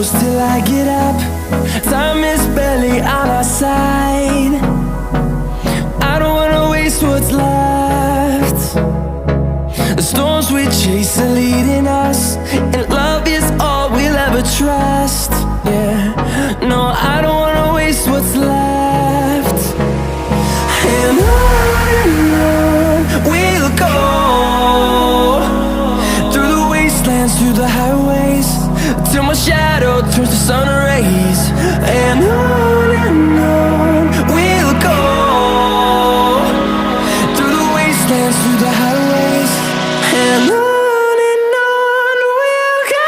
close till I get up. Time is barely on our side. I don't wanna waste what's left. The storms we chase are leading us, and love is all we'll ever trust. Yeah, no, I don't wanna waste what's left. And on we'll go, through the wastelands, through the highways, till my shadow turns to sun rays. And on we'll go, through the wastelands, through the highways, and on we'll go.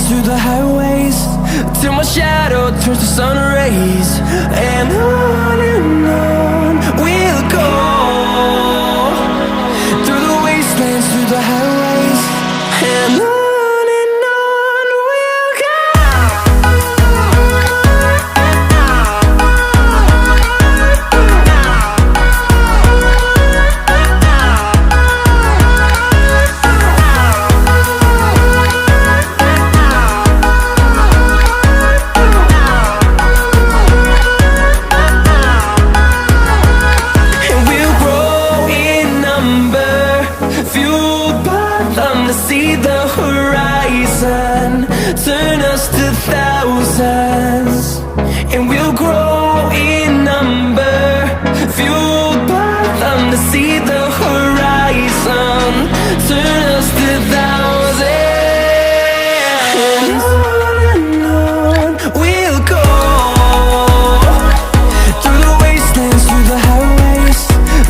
Through the highways, till my shadow turns to sun rays. And on we'll go, through the wastelands, through the highways, and on. See the horizon turn us to thousands, and we'll grow in number, fueled by them. To see the horizon turn us to thousands, and on we'll go, through the wastelands, through the highways,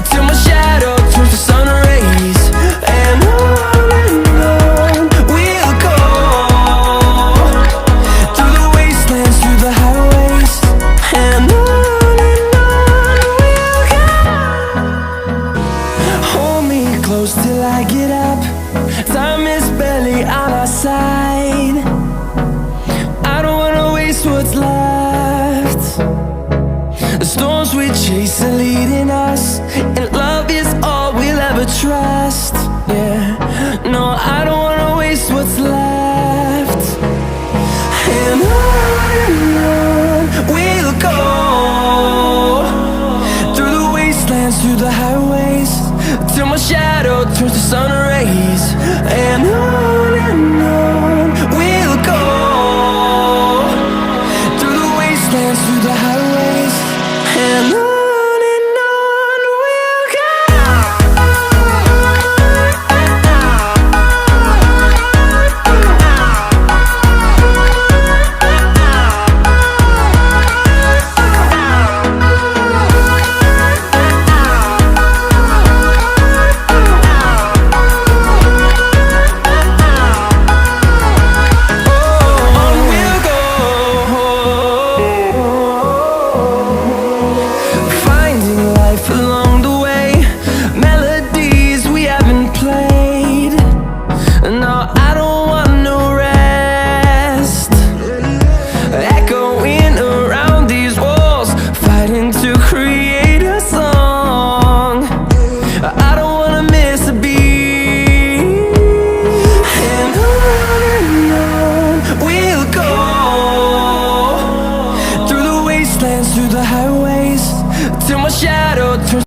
till my shadow turns to sun rays. And close till I get up. Time is barely on our side. I don't wanna waste what's left. The storms we chase are leading us, and love is all we'll ever trust. Yeah, no, I don't wanna waste what's left. And on we'll go, through the wastelands, through the highways, till my shadow turns to sun rays. And on we'll go, through the wastelands, through the highways.